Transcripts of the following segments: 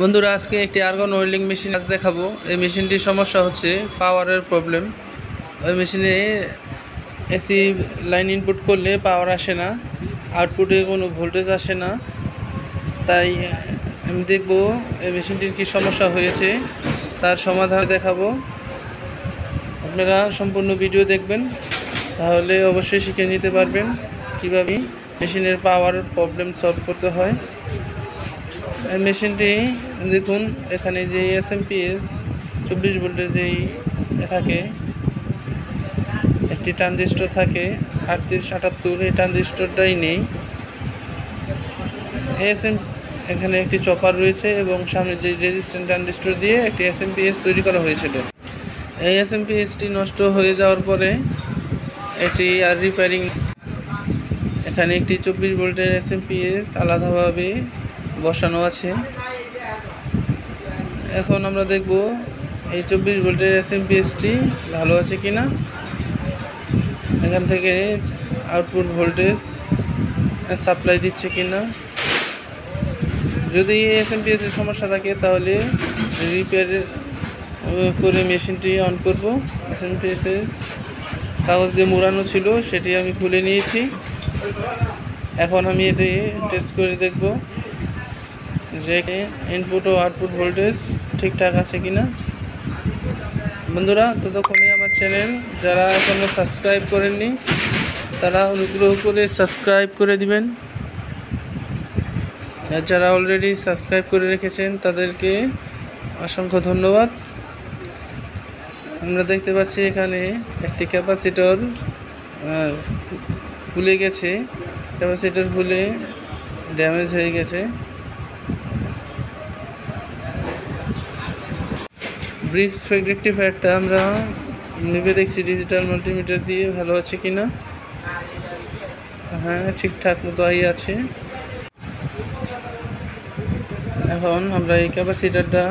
বন্ধুরা আজকে একটি আর্গন ওয়েল্ডিং মেশিন দেখাবো। এই মেশিনটির সমস্যা হচ্ছে পাওয়ারের প্রবলেম। ওই মেশিনে এসি লাইন ইনপুট করলে পাওয়ার আসে না, আউটপুটে কোনো ভোল্টেজ আসে না। তাই আমি দেখব এই মেশিনটির কী সমস্যা হয়েছে, তার সমাধান দেখাবো। আপনারা সম্পূর্ণ ভিডিও দেখবেন, তাহলে অবশ্যই শিখে নিতে পারবেন কীভাবে মেশিনের পাওয়ার প্রবলেম সলভ করতে হয়। মেশিনটি দেখুন, এখানে যে এসএমপিএস 24 ভোল্টের যেই থাকে, একটি ট্রানজিস্টর থাকে 3878, এই ট্রানজিস্টরটাই নেই। এখানে একটি চপার রয়েছে এবং সামনে যে রেজিস্ট্যান্স ট্রানজিস্টর দিয়ে একটি এসএমপিএস তৈরি করা হয়েছিল। এই এসএমপিএসটি নষ্ট হয়ে যাওয়ার পরে এটি আর রিপেয়ারিং। এখানে একটি 24 ভোল্টের এসএমপিএস আলাদাভাবে বসানো আছে। এখন আমরা দেখব এই 24 ভোল্টের এসএমপিএসটি ভালো আছে কিনা। এখান থেকে আউটপুট ভোল্টেজ সাপ্লাই দিচ্ছে কিনা। যদি এসএমপিএস এর সমস্যা থাকে তাহলে রিপেয়ার করে মেশিনটি অন করব। এসএমপিএস এর কাগজ দিয়ে মোড়ানো ছিল, সেটি আমি খুলে নিয়েছি। এখন আমি এটি টেস্ট করে দেখব যে ইনপুট ও আউটপুট ভোল্টেজ ঠিকঠাক আছে কিনা। বন্ধুরা, ততক্ষণে আমার চ্যানেল যারা এখনও সাবস্ক্রাইব করেননি তারা অনুগ্রহ করে সাবস্ক্রাইব করে দিবেন, আর যারা অলরেডি সাবস্ক্রাইব করে রেখেছেন তাদেরকে অসংখ্য ধন্যবাদ। আমরা দেখতে পাচ্ছি এখানে একটি ক্যাপাসিটর খুলে গেছে, ক্যাপাসিটর খুলে ড্যামেজ হয়ে গেছে। ব্রিজ রেকটিফায়ারটা আমরা নেবে দেখছি ডিজিটাল মাল্টিমিটার দিয়ে ভালো আছে কিনা। হ্যাঁ, ঠিকঠাক মতো আছে। এখন আমরা এই ক্যাপাসিটারটা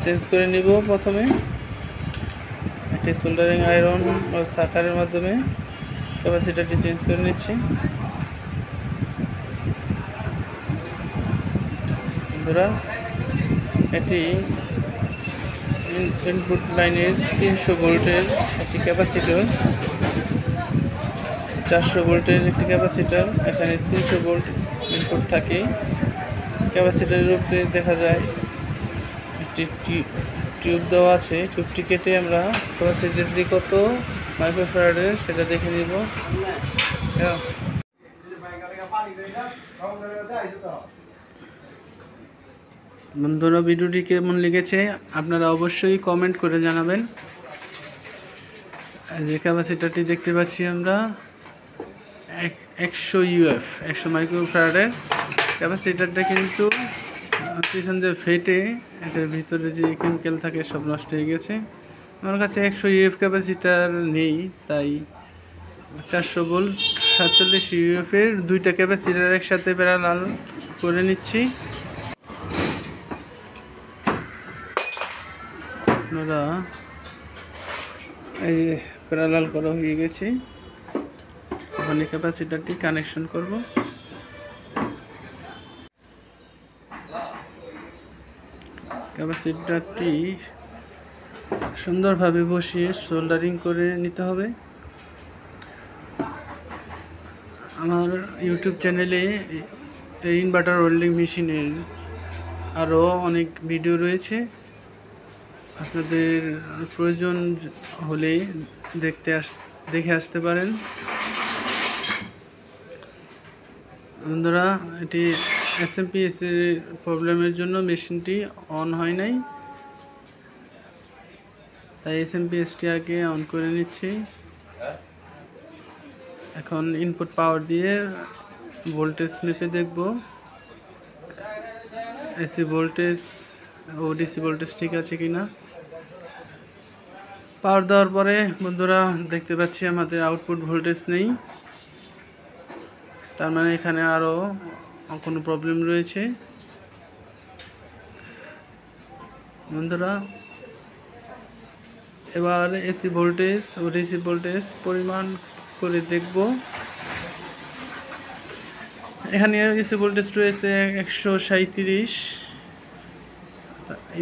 চেঞ্জ করে নিব। প্রথমে একটি সোল্ডারিং আয়রন ও সাকারের মাধ্যমে ক্যাপাসিটারটি চেঞ্জ করে নিচ্ছি। বন্ধুরা, এটি ইনপুট লাইনের 300 ভোল্টের একটি ক্যাপাসিটর, 400 ভোল্টের একটি ক্যাপাসিটর। এখানে 300 ভোল্ট ইনপুট থাকে। ক্যাপাসিটরের উপরে দেখা যায় একটি টিউব দেওয়া আছে। টিউবটি কেটে আমরা ক্যাপাসিটরটি কত মাইক্রোফ্যারাডের সেটা দেখে নিব। বন্ধুরা, ভিডিওটি কেমন লেগেছে আপনারা অবশ্যই কমেন্ট করে জানাবেন। যে ক্যাপাসিটরটি দেখতে পাচ্ছি আমরা 100 মাইক্রোফ্যারাডের ক্যাপাসিটরটা, কিন্তু পিছন দিয়ে ফেটে এটার ভিতরে যে কেমিক্যাল থাকে সব নষ্ট হয়ে গেছে। আমার কাছে 100 ইউএফ ক্যাপাসিটার নেই, তাই 400 ভোল্ট 47 ইউএফের দুইটা ক্যাপাসিটার একসাথে প্যারালাল করে নিচ্ছি। আপনারা এই যে প্যারালাল করা হয়ে গেছে। এখন এই ক্যাপাসিটারটি কানেকশন করব। ক্যাপাসিটারটি সুন্দরভাবে বসিয়ে সোল্ডারিং করে নিতে হবে। আমার ইউটিউব চ্যানেলে এই ইনভার্টার ওয়েল্ডিং মেশিনের আরও অনেক ভিডিও রয়েছে, আপনাদের প্রয়োজন হলে দেখে আসতে পারেন। বন্ধুরা, এটি এসএমপিএস এর প্রবলেমের জন্য মেশিনটি অন হয় নাই, তাই এসএমপিএসটি আগে অন করে নিচ্ছি। এখন ইনপুট পাওয়ার দিয়ে ভোল্টেজ মেপে দেখব এসি ভোল্টেজ ও ডিসি ভোল্টেজ ঠিক আছে কিনা। পাওয়ার দেওয়ার পরে বন্ধুরা দেখতে পাচ্ছি আমাদের আউটপুট ভোল্টেজ নেই, তার মানে এখানে আরও কোনো প্রবলেম রয়েছে। বন্ধুরা, এবার এসি ভোল্টেজ ও ডিসি ভোল্টেজ পরিমাণ করে দেখব। এখানে এসি ভোল্টেজ রয়েছে 137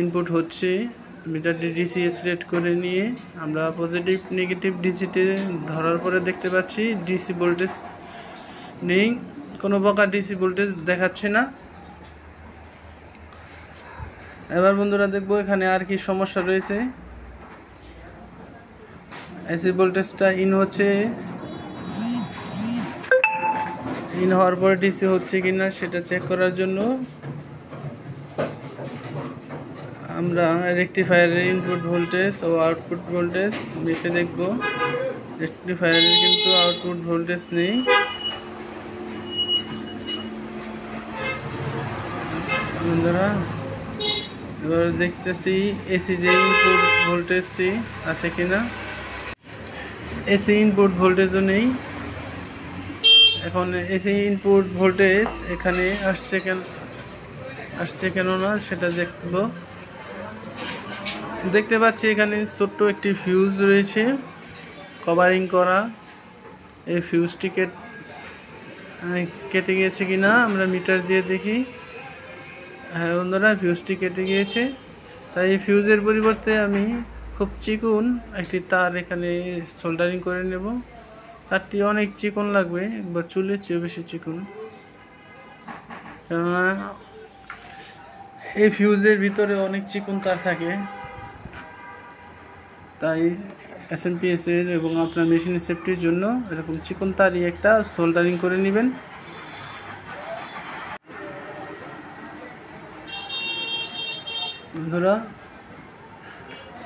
ইনপুট হচ্ছে, মিটারটি ডিসি রেট করে নিয়ে আমরা পজিটিভ নেগেটিভ ডিসিতে ধরার পরে দেখতে পাচ্ছি ডিসি ভোল্টেজ নেই, কোনো প্রকার ডিসি ভোল্টেজ দেখাচ্ছে না। এবার বন্ধুরা দেখব এখানে আর কি সমস্যা রয়েছে। এসি ভোল্টেজটা ইন হচ্ছে, ইন হওয়ার পরে ডিসি হচ্ছে কিনা সেটা চেক করার জন্য আমরা রেকটিফায়ারের ইনপুট ভোল্টেজ ও আউটপুট ভোল্টেজ মেপে দেখব। রেকটিফায়ারের কিন্তু আউটপুট ভোল্টেজ নেই। বন্ধুরা এবার দেখতেছি এসি যে ইনপুট ভোল্টেজটি আছে কিনা, এসি ইনপুট ভোল্টেজও নেই। এখন এসি ইনপুট ভোল্টেজ এখানে আসছে কেন না সেটা দেখব। দেখতে পাচ্ছি এখানে ছোট্ট একটি ফিউজ রয়েছে কভারিং করা। এই ফিউজটি কেটে গিয়েছে কিনা আমরা মিটার দিয়ে দেখি। হ্যাঁ বন্ধুরা, ফিউজটি কেটে গিয়েছে। তাই এই ফিউজের পরিবর্তে আমি খুব চিকন একটি তার এখানে সোল্ডারিং করে নেব। তারটি অনেক চিকন লাগবে, একবার চুলের চেয়ে বেশি চিকন, কেননা এই ফিউজের ভিতরে অনেক চিকন তার থাকে। তাই এসএমপিএস এর এবং আপনার মেশিনের সেফটির জন্য এরকম চিকন তারই একটা সোল্ডারিং করে নেবেন। বন্ধুরা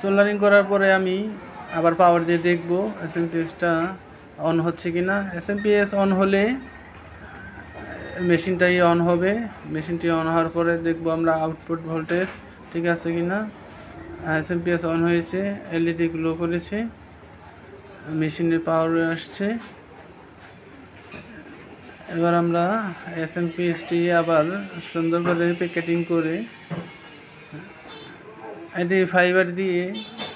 সোল্ডারিং করার পরে আমি আবার পাওয়ার দিয়ে দেখব এসএমপিএসটা অন হচ্ছে কিনা। এসএমপিএস অন হলে মেশিনটাই অন হবে। মেশিনটি অন হওয়ার পরে দেখব আমরা আউটপুট ভোল্টেজ ঠিক আছে কিনা। এসএমপিএস অন হয়েছে, এলইডি গ্লো করেছে, মেশিনের পাওয়ার আসছে। এবার আমরা এসএমপিএসটি আবার সুন্দর করে প্যাকেটিং করে, এটি ফাইবার দিয়ে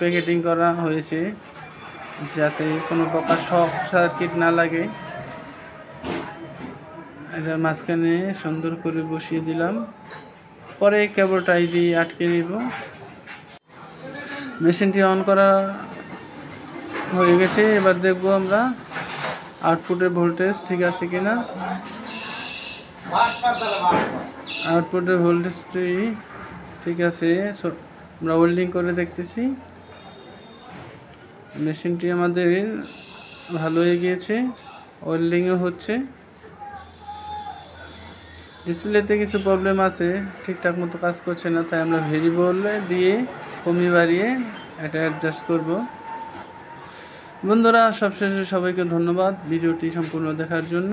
প্যাকেটিং করা হয়েছে যাতে কোনো প্রকার শর্ট সার্কিট না লাগে। এটা মাঝখানে সুন্দর করে বসিয়ে দিলাম, পরে কেবলটাই দিয়ে আটকে নিব। মেশিনটি অন করা হয়ে গেছে। এবার দেখব আমরা আউটপুটের ভোল্টেজ ঠিক আছে কিনা। আউটপুটের ভোল্টেজটি ঠিক আছে, আমরা ওয়েল্ডিং করে দেখতেছি। মেশিনটি আমাদের ভালো হয়ে গিয়েছে, ওয়েল্ডিংও হচ্ছে। ডিসপ্লেতে কিছু প্রবলেম আছে, ঠিকঠাক মতো কাজ করছে না, তাই আমরা ভেরিয়েবল দিয়ে কমিয়ে বাড়িয়ে এটা অ্যাডজাস্ট করব। বন্ধুরা সবশেষে সবাইকে ধন্যবাদ ভিডিওটি সম্পূর্ণ দেখার জন্য।